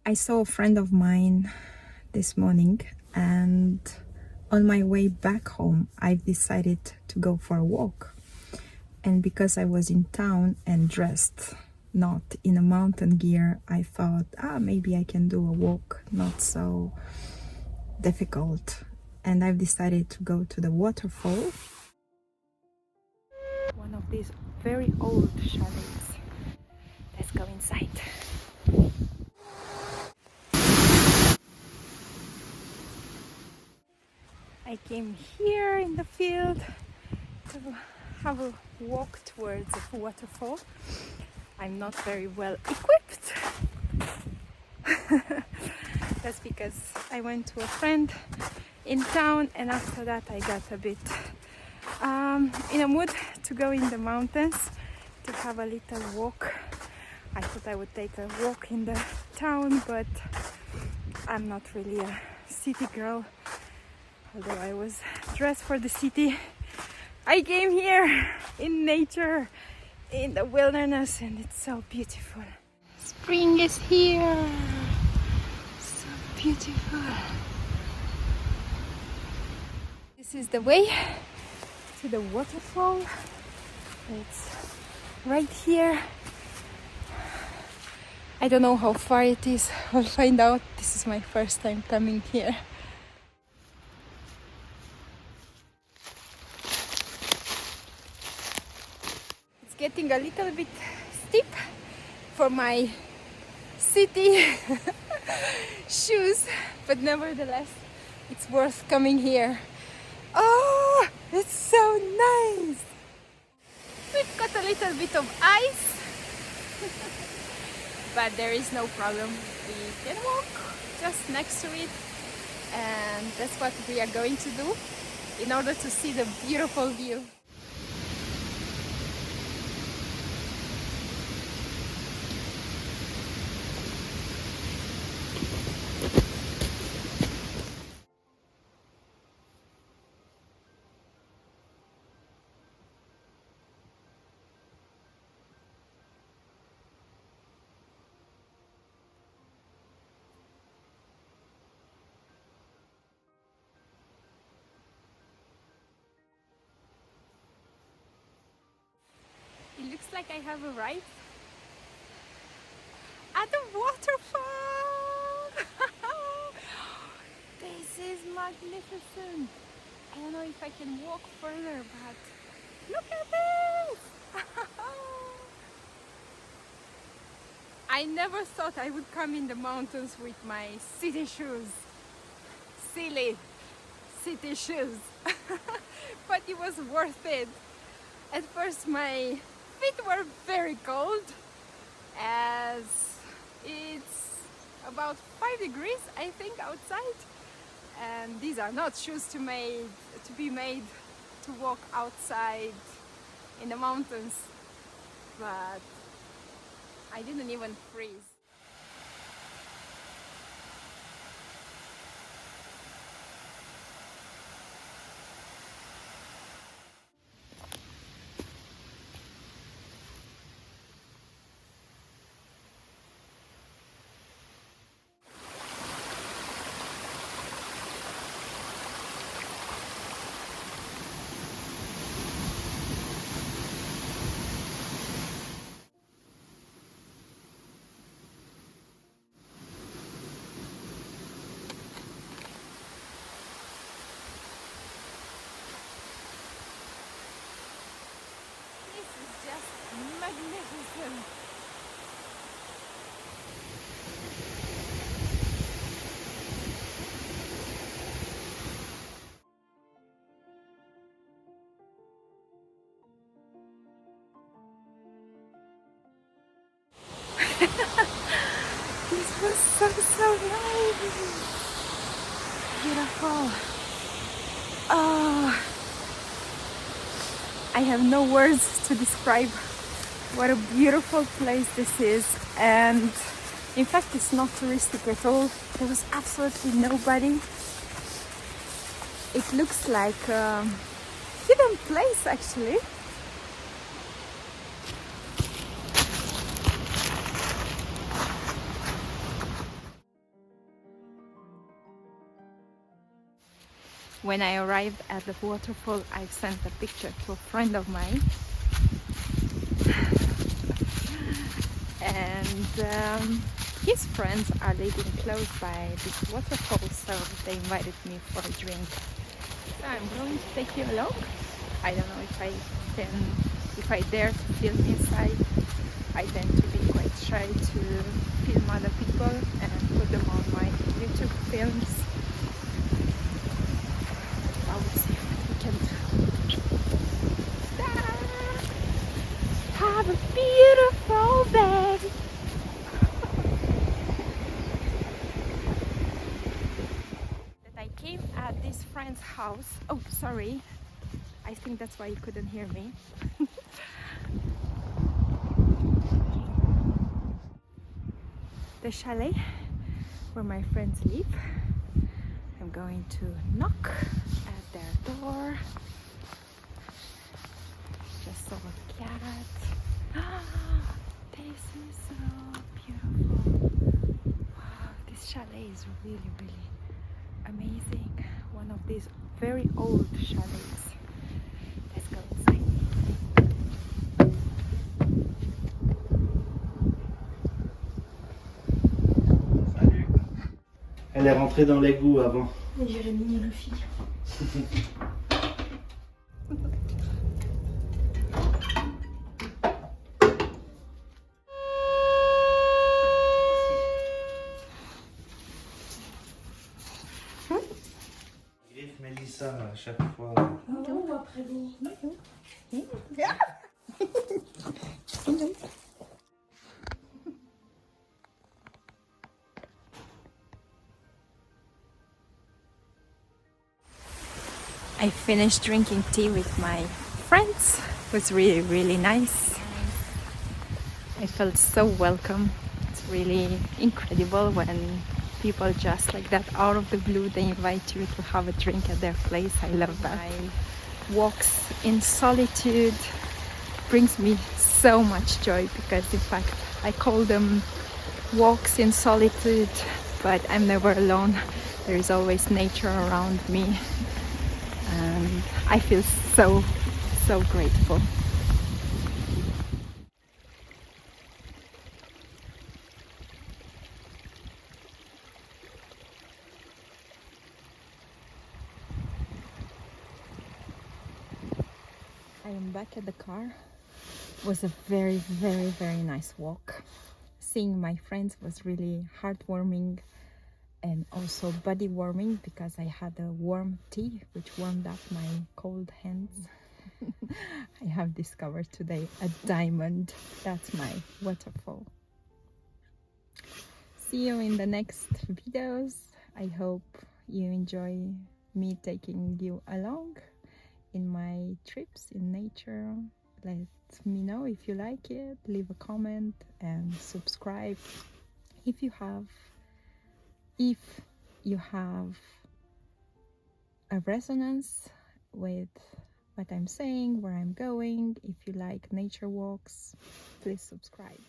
I saw a friend of mine this morning, and on my way back home I've decided to go for a walk. And because I was in town and dressed not in a mountain gear, I thought, maybe I can do a walk, not so difficult. And I've decided to go to the waterfall, one of these very old chalets. Let's go inside. I came here in the field to have a walk towards the waterfall. I'm not very well equipped. That's because I went to a friend in town, and after that I got a bit in a mood to go in the mountains to have a little walk. I thought I would take a walk in the town, but I'm not really a city girl. Although I was dressed for the city, I came here in nature, in the wilderness, and it's so beautiful. Spring is here. So beautiful. This is the way to the waterfall. It's right here. I don't know how far it is. I'll find out. This is my first time coming here. It's getting a little bit steep for my city shoes, but nevertheless it's worth coming here. Oh, it's so nice. We've got a little bit of ice, but there is no problem. We can walk just next to it, and that's what we are going to do in order to see the beautiful view. It looks like I have arrived at the waterfall. This is magnificent. I don't know if I can walk further, but look at this. I never thought I would come in the mountains with my city shoes. Silly city shoes. But it was worth it. At first my feet were very cold, as it's about 5 degrees I think outside, and these are not shoes to be made to walk outside in the mountains, but I didn't even freeze. Magnificent. This was so nice. Beautiful. Oh, I have no words to describe what a beautiful place this is, and in fact it's not touristic at all. There was absolutely nobody. It looks like a hidden place actually. When I arrived at the waterfall, I sent a picture to a friend of mine, and his friends are living close by this waterfall, so they invited me for a drink. So I'm going to take you along. I don't know if I dare to film inside. I tend to be quite shy to film other people and put them on my YouTube films. I will see what we can do. Have a beautiful day. That I came at this friend's house. Oh, sorry. I think that's why you couldn't hear me. The chalet where my friends live. I'm going to knock at their door. Just saw a cat. This is so beautiful. Wow, this chalet is really, really amazing. One of these very old chalets. Let's go inside. Elle est rentrée dans l'égout avant. Jérémy le fille. Griffe Mélissa à chaque fois. Ou après l'eau. I finished drinking tea with my friends. It was really, really nice. I felt so welcome. It's really incredible when people just like that out of the blue they invite you to have a drink at their place. I love that. My walks in solitude brings me so much joy because in fact I call them walks in solitude, but I'm never alone. There is always nature around me. And I feel so grateful. I am back at the car. It was a very nice walk. Seeing my friends was really heartwarming and also body warming because I had a warm tea which warmed up my cold hands. I have discovered today a diamond. That's my waterfall. See you in the next videos. I hope you enjoy me taking you along in my trips in nature. Let me know if you like it. Leave a comment and subscribe if you have a resonance with what I'm saying, where I'm going. If you like nature walks, please subscribe.